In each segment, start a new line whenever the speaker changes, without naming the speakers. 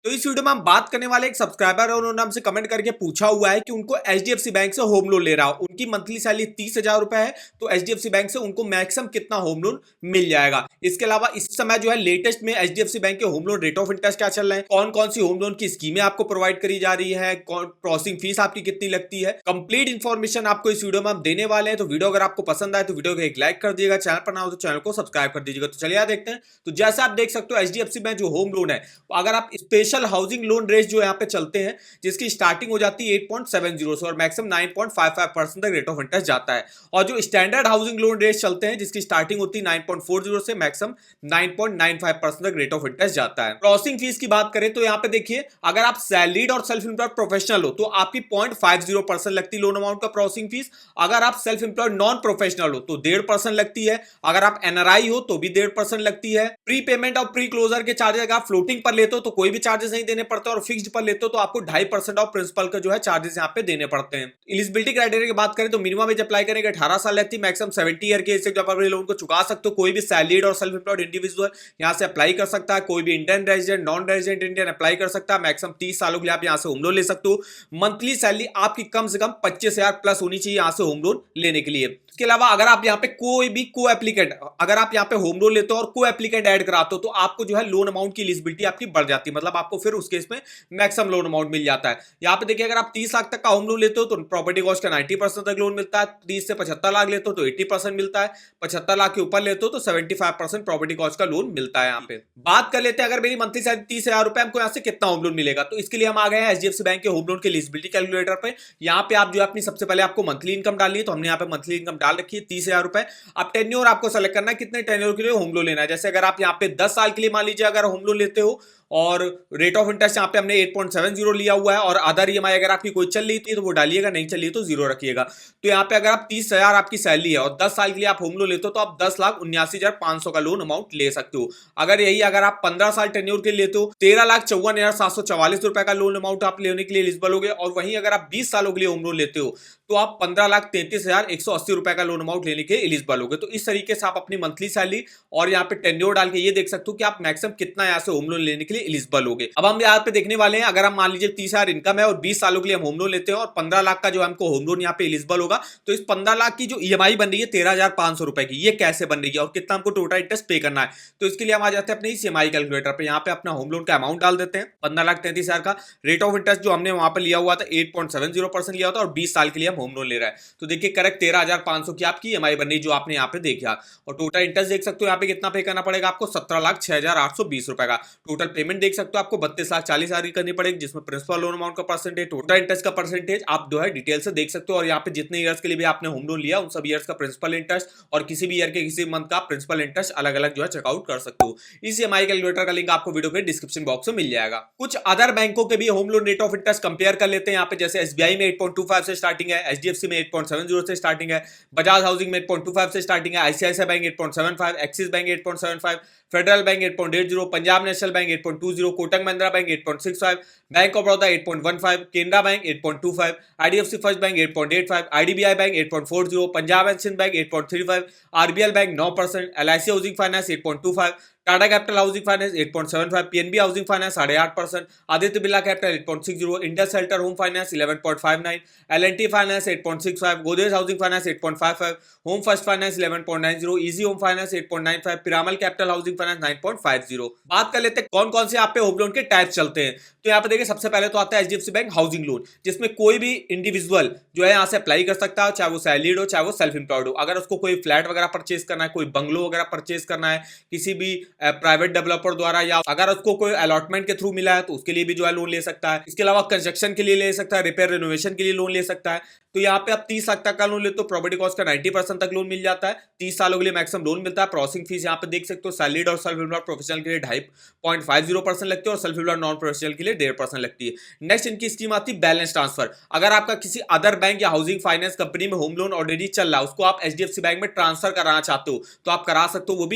तो इस वीडियो में हम बात करने वाले एक सब्सक्राइबर है, उन्होंने हमसे कमेंट करके पूछा हुआ है कि उनको एचडीएफसी बैंक से होम लोन ले रहा हो, उनकी मंथली सैलरी 30,000 रुपए है, तो एचडीएफसी बैंक से उनको मैक्सिमम कितना होम लोन मिल जाएगा। इसके अलावा इस समय जो है लेटेस्ट में एचडीएफसी बैंक के home loan rate of interest क्या चल रहे हैं, कौन कौन सी होम लोन की स्कीमें आपको प्रोवाइड करी जा रही है, प्रोसेसिंग फीस आपकी कितनी लगती है, कंप्लीट इंफॉर्मेशन आपको इस वीडियो में हम देने वाले हैं। तो वीडियो अगर आपको पसंद आए तो वीडियो को एक लाइक कर दीजिएगा, चैनल पर ना हो तो चैनल को सब्सक्राइब कर दीजिएगा। तो चलिए देखते हैं। तो जैसे आप देख सकते हो एचडीएफसी में जो होम लोन है, अगर आप स्पेशल हाउसिंग लोन रेट जो यहाँ पे चलते हैं, जिसकी स्टार्टिंग हो जाती है 8.70 से और मैक्सिमम 9.55% तक रेट ऑफ इंटरेस्ट जाता है, और जो स्टैंडर्ड हाउसिंग लोन रेट चलते हैं जिसकी स्टार्टिंग होती है 9.40 से मैक्सिमम 9.95% तक रेट ऑफ इंटरेस्ट जाता है। प्रोसेसिंग फीस की बात करें तो यहाँ पे देखिए, अगर आप सैलरीड और सेल्फ एम्प्लॉयड प्रोफेशनल हो तो आपकी 0.50% लगती है लोन अमाउंट का प्रोसेसिंग फीस। अगर आप सेल्फ एम्प्लॉयड नॉन प्रोफेशनल हो तो 1.5% लगती है। अगर आप एनआरआई हो तो भी 1.5% लगती है। प्री पेमेंट और प्री क्लोजर के चार्जेस अगर आप फ्लोटिंग पर लेते हो तो कोई भी चार्जेस नहीं देने पड़ते, और फिक्स्ड पर लेते हो तो आपको 2.5% ऑफ प्रिंसिपल का जो है चार्जेस यहाँ पे देने पड़ते हैं। एलिजिबिलिटी क्राइटेरिया की बात करें तो मिनिमम एज अप्लाई करेंगे 18 साल रहती है, मैक्सिमम 70 ईयर के एज तक आप लोन को चुका सकते हो। कोई भी सैलरीड और सेल्फ एम्प्लॉयड इंडिविजुअल यहाँ से अप्लाई कर सकता है। कोई भी Indian resident non resident Indian apply कर सकता है। मैक्सिमम 30 सालों के लिए आप यहाँ से होम लोन ले सकते हो। मंथली सैलरी आपकी कम से कम 25,000 प्लस होनी चाहिए यहाँ से होम लोन लेने के लिए। इसके अलावा अगर आप यहाँ पे कोई भी को एप्लीकेंट, अगर आप यहाँ पे होम लोन लेते हो और को एप्लीकेंट ऐड कराते हो तो आपको जो है लोन अमाउंट की एलिजिबिलिटी आपकी बढ़ जाती है, मतलब आपको फिर उस केस में मैक्सिमम लोन अमाउंट मिल जाता है। यहाँ पे देखिए, अगर आप 30 लाख तक का होम लोन लेते हो तो प्रॉपर्टी कॉस्ट का 90% तक लोन मिलता है। 30 से 75 लाख लेते हो तो 80% मिलता है। 75 लाख के ऊपर लेते हो तो 75% प्रॉपर्टी कॉस्ट का लोन मिलता है। यहाँ पे बात कर लेते हैं, अगर मेरी मंथली सैलरी 30,000 रुपए, हमको यहाँ से कितना होम लोन मिलेगा। तो इसके लिए हम आ गए हैं एचडीएफसी बैंक के होम लोन के एलिजिबिलिटी कैलकुलेटर पे। यहाँ पे आप जो है अपनी सबसे पहले आपको मंथली इनकम डालनी है, तो हमने यहाँ पे मंथली इनकम डाल रखी है 30,000 रुपए। अब टेन्योर आपको सेलेक्ट करना है, कितने टेन्योर के लिए होम लोन लेना है। जैसे अगर आप यहाँ पे 10 साल के लिए मान लीजिए अगर होम लोन लेते हो, और रेट ऑफ इंटरेस्ट यहाँ पे हमने 8.70 लिया हुआ है, और अदर ईएमआई अगर आपकी कोई चल रही थी तो वो डालिएगा, नहीं चल रही तो जीरो रखिएगा। तो यहाँ पे अगर आप 30,000 आपकी सैलरी है और 10 साल के लिए आप होम लोन लेते हो तो आप 10,79,500 का लोन अमाउंट ले सकते हो। अगर आप 15 साल टेन्योर के लिए लेते हो 13,54,744 रुपए का लोन अमाउंट आप लेने के लिए एलिजिबल हो गए। और वहीं अगर आप 20 सालों के लिए होम लोन लेते हो तो आप 15,33,180 रुपए का लोन अमाउंट लेने के एलिजिबल हो गए। तो इस तरीके से आप अपनी मंथली सैलरी और यहाँ पे टेन्योर डाल के ये देख सकते हो कि आप मैक्सिमम कितना यहाँ से होम लोन लेने के लिए एलिजिबल हो गए। अब हम यहाँ पे देखने वाले हैं, अगर हम मान लीजिए 30,000 इनकम है और 20 सालों के लिए हम होम लोन लेते हैं और 15 लाख का जो हमको होम लोन यहाँ पे एलिजिबल होगा, तो इस 15 लाख की जो ईएमआई बन रही है 13,500 रुपए की, ये कैसे बन रही है और कितना हमको टोटल इंटरेस्ट पे करना है। तो इसके लिए हम आ जाते हैं अपने इस ईएमआई कैलकुलेटर पे। यहाँ पे अपना होम लोन का अमाउंट डाल देते हैं 15,33,000 का। रेट ऑफ इंटरेस्ट जो हमने वहां पर लिया हुआ था 8.70% लिया था, और 20 साल के लिए हम होम लोन ले रहा है। तो देखिए करेक्ट 13,500 की आपकी ईएमआई बन रही जो आपने यहाँ पे देखा। और टोटल इंटरेस्ट देख सकते हो यहाँ पे कितना पे करना पड़ेगा आपको, 17,06,820 रुपए का। टोटल पेमेंट देख सकते हो आपको 32,40,000 की करनी पड़ेगी, जिसमें प्रिंसिपल लोन अमाउंट का परसेंटेज, टोटल इंटरेस्ट का परसेंटेज आप जो है डिटेल से देख सकते हो। और यहाँ पे जितने ईयर्स के लिए भी आपने होम लोन लिया उन सब ईयर्स का प्रिंसिपल इंटरेस्ट और किसी भी ईयर के किसी मंथ का प्रिंसिपल इंटरेस्ट अलग अलग जो है चेकआउट कर सकते हो। इस ईएमआई कैलकुलेटर का लिंक आपको वीडियो के डिस्क्रिप्शन बॉक्स में मिल जाएगा। कुछ अदर बैंकों के भी home loan rate of interest compare कर लेते हैं यहाँ पे। जैसे एसबीआई में 8.25 से स्टार्टिंग है, एचडीएफसी में 8.70 से स्टार्टिंग है, बजाज हाउसिंग में 8.25 से स्टार्टिंग है, ICICI bank 8.75, Axis bank 8.75, federal bank 8.80, Punjab national bank 8.20, Kotak Mahindra bank 8.65, bank of Baroda 8.15, Canara bank 8.25, IDFC first bank 8.85, IDBI bank 8.40, Punjab and Sindh bank 8.35, RBL bank 9%, LIC housing finance 8.25, Tata capital housing finance 8.75, PNB housing finance 8.5%, Aditya Birla capital 8.60, Indus shelter home finance 11.59, LNT finance 8.65, Godrej housing finance 8.55, home first finance 11.90, easy home finance 8.95, Piramal capital housing finance 9.50। बात कर लेते हैं कौन कौन से आप पे home loan के टाइप चलते हैं। तो यहाँ पे देखिए सबसे पहले तो आता है एचडीएफसी बैंक हाउसिंग लोन, जिसमें कोई भी इंडिविजुअल जो है यहाँ से अप्लाई कर सकता है, चाहे वो सैलरीड हो चाहे वो सेल्फ एम्प्लॉयड हो। अगर उसको कोई फ्लैट वगैरह परचेज करना है, कोई बंगलो वगैरह परचेज करना है किसी भी प्राइवेट डेवलपर द्वारा, या अगर उसको कोई अलॉटमेंट के थ्रू मिला है तो उसके लिए भी जो है लोन ले सकता है। इसके अलावा कंस्ट्रक्शन के लिए ले सकता है, रिपेयर रिनोवेशन के लिए लोन ले सकता है। तो यहाँ पे आप 30 लाख तक का लोन लेते हो, प्रॉपर्टी कॉस्ट का 90% तक लोन मिल जाता है। 30 सालों के लिए मैक्सिमम लोन मिलता है। प्रोसेसिंग फीस यहाँ पे देख सकते हो सैलरीड और सेल्फ एम्प्लॉयड प्रोफेशनल के लिए 2.50% लगती है और सेल्फ एम्प्लॉयड नॉन प्रोफेशनल के लिए 1.5% लगती है। नेक्स्ट इनकी स्कीम आती है बैलेंस ट्रांसफर। अगर आपका किसी अदर बैंक या हाउसिंग फाइनेंस कंपनी में होम लोन ऑलरेडी चल रहा है, उसको आप एचडीएफसी बैंक में ट्रांसफर कराना चाहते हो तो आप करा सकते हो, वो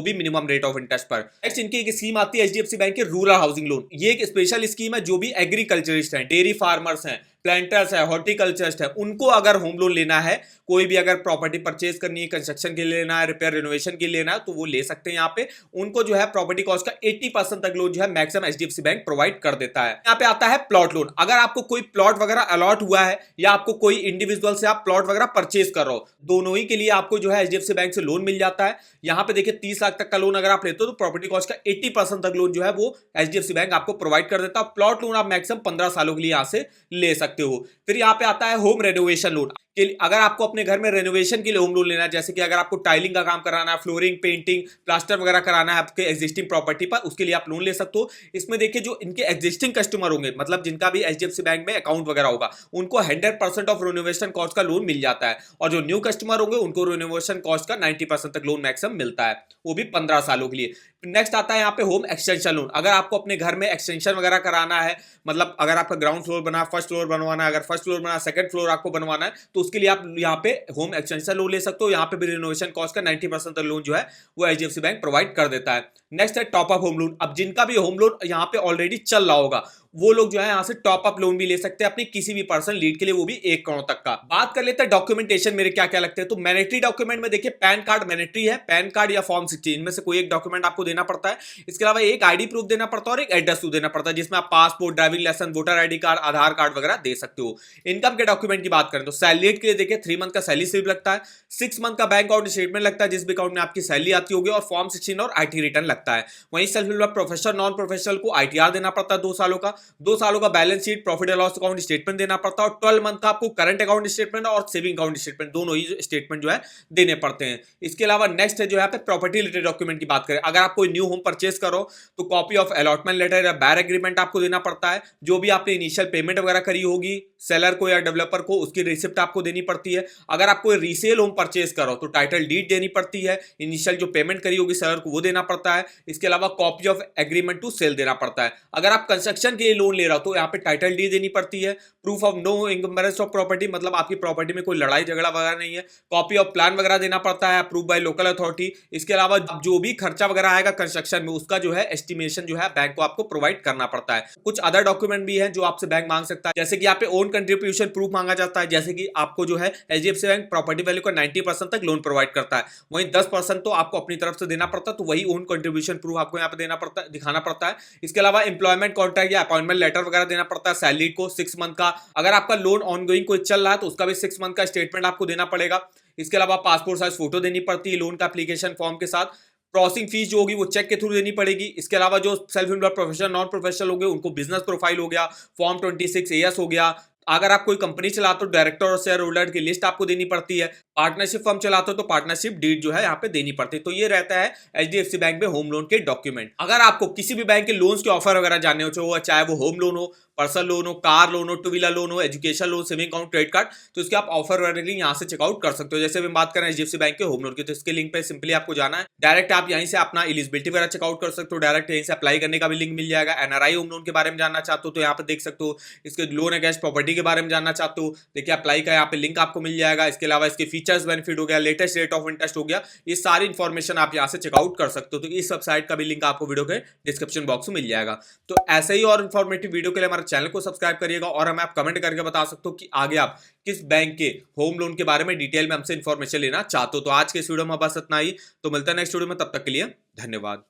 भी मिनिमम रेट ऑफ इंटरेस्ट पर। नेक्स्ट इनकी एक स्कीम आती है एचडीएफसी बैंक के रूरल हाउसिंग लोन। ये एक स्पेशल स्कीम है जो भी एग्रीकल्चरिस्ट हैं, डेयरी फार्मर्स हैं, प्लांटर्स है, हॉर्टिकल्चरिस्ट है, उनको अगर होम लोन लेना है, कोई भी अगर प्रॉपर्टी परचेज करनी है, कंस्ट्रक्शन के लिए लेना है, रिपेयर रिनोवेशन के लिए लेना है, तो वो ले सकते हैं। यहाँ पे उनको जो है प्रॉपर्टी कॉस्ट का 80% तक लोन जो है मैक्सिमम एचडीएफसी बैंक प्रोवाइड कर देता है। यहाँ पे आता है प्लॉट लोन। अगर आपको कोई प्लॉट वगैरह अलॉट हुआ है या आपको कोई इंडिविजुअल से आप प्लॉट वगैरह परचेज कर रहे हो, दोनों ही के लिए आपको जो है एचडीएफसी बैंक से लोन मिल जाता है। यहाँ पे देखिए 30 लाख तक का लोन अगर आप लेते हो तो प्रॉपर्टी कॉस्ट का 80% तक लोन जो है वो एचडीएफसी बैंक आपको प्रोवाइड कर देता है। प्लॉट लोन आप मैक्सिमम 15 सालों के लिए यहां से ले सकते हो। फिर यहाँ पे आता है होम रेनोवेशन लोन। अगर आपको अपने घर में रेनोवेशन के लिए होम लोन लेना है, जैसे कि अगर आपको टाइलिंग का काम कराना है, फ्लोरिंग, पेंटिंग, प्लास्टर वगैरह कराना है आपके एग्जिस्टिंग प्रॉपर्टी पर, उसके लिए आप लोन ले सकते हो। इसमें देखिए जो इनके एग्जिस्टिंग कस्टमर होंगे, मतलब जिनका भी एचडीएफसी बैंक में अकाउंट वगैरह होगा, उनको 100% ऑफ रेनोवेशन कॉस्ट का लोन मिल जाता है। और जो न्यू कस्टमर होंगे उनको रेनोवेशन कॉस्ट का 90% तक लोन मैक्सिमम मिलता है, वो भी 15 सालों के लिए। नेक्स्ट आता है यहाँ पे होम एक्सटेंशन लोन। अगर आपको अपने घर में एक्सटेंशन वगैरह कराना है, मतलब अगर आपका ग्राउंड फ्लोर बना, फर्स्ट फ्लोर बनवाना है, अगर फर्स्ट फ्लोर बना, सेकंड फ्लोर आपको बनवाना है, तो उसके लिए आप यहाँ पे होम एक्सटेंशन लोन ले सकते हो। यहाँ पे भी रिनोवेशन कॉस्ट का 90% तक लोन जो है वो एचडीएफसी बैंक प्रोवाइड कर देता है। नेक्स्ट है टॉप अप होम लोन। अब जिनका भी होम लोन यहाँ पे ऑलरेडी चल रहा होगा, वो लोग जो है यहाँ से टॉप अप लोन भी ले सकते हैं अपनी किसी भी पर्सन लीड के लिए, वो भी 1 करोड़ तक का। बात कर लेते हैं डॉक्यूमेंटेशन मेरे क्या क्या लगते हैं। तो मैनेटरी डॉक्यूमेंट में देखिए पैन कार्ड मैनेटरी है, पैन कार्ड या फॉर्म 16 इनमें से कोई एक डॉक्यूमेंट आपको देना पड़ता है। इसके अलावा एक आईडी प्रूफ देना पड़ता है और एक एड्रेस प्रूफ देना पड़ता है, जिसमें आप passport, driving licence, voter ID card, Aadhaar card वगैरह दे सकते हो। इनकम के डॉक्यूमेंट की बात करें तो सैलरी के लिए देखिए 3 मंथ का सैलरी स्लिप लगता है, 6 मंथ का बैंक अकाउंट स्टेटमेंट लगता है जिस भी अकाउंट में आपकी सैलरी आती होगी, और फॉर्म 16 और आईटी रिटर्न लगता है। वहीं self employed professional, non professional को आईटीआर देना पड़ता है 2 सालों का, 2 सालों का balance sheet, profit and loss account statement देना पड़ता है, और 12 मंथ का आपको करंट अकाउंट स्टेटमेंट और सेविंग अकाउंट स्टेटमेंट दोनों ही स्टेटमेंट जो है देने पड़ते हैं। इसके अलावा नेक्स्ट है जो यहाँ पे प्रॉपर्टी रिलेटेड डॉक्यूमेंट की बात करें। अगर आप कोई न्यू होम परचेस करो तो कॉपी ऑफ अलॉटमेंट लेटर या बायर एग्रीमेंट आपको देना पड़ता है। जो भी आपने इनिशियल पेमेंट वगैरह करी होगी सेलर को या डेवलपर को, उसकी रिसिप्ट आपको देनी पड़ती है। अगर आप कोई रीसेल होम परचेस करो तो टाइटल डीड देनी पड़ती है, इनिशियल जो पेमेंट करी होगी सेलर को वो देना पड़ता है। इसके अलावा copy of agreement to sale देना पड़ता है। अगर आप कंस्ट्रक्शन के लिए लोन ले रहे हो तो यहाँ पे टाइटल डीड देनी पड़ती है, proof of no encumbrance of property, मतलब आपकी प्रॉपर्टी में कोई लड़ाई झगड़ा वगैरह नहीं है, कॉपी ऑफ प्लान वगैरह देना पड़ता है अप्रूव बाय लोकल अथॉरिटी। इसके अलावा जो भी खर्चा वगैरह आएगा कंस्ट्रक्शन में उसका जो है एस्टिमेशन जो है बैंक को आपको प्रोवाइड करना पड़ता है। कुछ अदर डॉक्यूमेंट भी है जो आपसे बैंक मांग सकता है, जैसे कि यहाँ पे ओन कंट्रीब्यूशन प्रूफ मांगा जाता है, जैसे कि आपको जो है एचडीएफसी बैंक प्रॉपर्टी वैल्यू का 90% तक लोन प्रोवाइड करता है, वहीं 10% तो आपको अपनी तरफ से देना पड़ता है, तो वही ओन कंट्रीब्यूशन प्रूफ आपको यहाँ पे देना पड़ता है, दिखाना पड़ता है। इसके अलावा एम्प्लॉयमेंट कॉन्ट्रैक्ट या अपॉइंटमेंट लेटर वगैरह देना पड़ता है, सैलरी को 6 मंथ का, अगर आपका लोन ऑनगोइंग कोई चल रहा है तो उसका भी 6 मंथ का स्टेटमेंट आपको देना पड़ेगा। इसके अलावा पासपोर्ट साइज फोटो देनी पड़ती है लोन का एप्लीकेशन फॉर्म के साथ। प्रोसेसिंग फीस जो होगी वो चेक के थ्रू देनी पड़ेगी। इसके अलावा जो self employed professional, non professional होंगे उनको बिजनेस प्रोफाइल हो गया, फॉर्म 26 एएस हो गया। अगर आप कोई कंपनी चलाते हो डायरेक्टर और शेयर होल्डर की लिस्ट आपको देनी पड़ती है। पार्टनरशिप फर्म चलाते हो तो पार्टनरशिप डीड जो है यहाँ पे देनी पड़ती है। तो ये रहता है एचडीएफसी बैंक में होम लोन के डॉक्यूमेंट। अगर आपको किसी भी बैंक के लोन्स के ऑफर वगैरह जानने हो, चाहे वो होम लोन हो, पर्सनल लोन हो, कार लोन हो, 2 व्हीलर लोन हो, education loan, saving account, credit card, तो इसके आप ऑफर वगैरह यहाँ से चेकआउट कर सकते हो। जैसे हम बात करें एचडीएफसी बैंक के होम लोन की, तो इसके लिंक पे सिंपली आपको जाना है, डायरेक्ट आप यहीं से अपना एलिजिबिलिटी वगैरह चेकआउट कर सकते हो, डायरेक्ट यहीं से अप्लाई करने का भी लिंक मिल जाएगा। एनआरआई होम लोन के बारे में जानना चाहते हो तो यहाँ पे देख सकते हो, इसके लोन अगेंस्ट प्रॉपर्टी के बारे में जानना चाहते हो, देखिए अप्लाई का यहाँ पे लिंक आपको मिल जाएगा। इसके अलावा इसके फीचर्स, बेनिफिट हो गया, लेटेस्ट रेट ऑफ इंटरेस्ट हो गया, ये सारी इंफॉर्मेशन आप यहाँ से चेकआउट कर सकते हो। तो इस वेबसाइट का भी लिंक आपको वीडियो के डिस्क्रिप्शन बॉक्स में मिल जाएगा। तो ऐसे ही और इन्फॉर्मेटिव वीडियो के लिए हमारे चैनल को सब्सक्राइब करिएगा, और हमें आप कमेंट करके बता सकते हो कि आगे आप किस बैंक के होम लोन के बारे में डिटेल में हमसे इंफॉर्मेशन लेना चाहते हो। तो आज के इस वीडियो में बस इतना ही, तो मिलता है नेक्स्ट वीडियो में, तब तक के लिए धन्यवाद।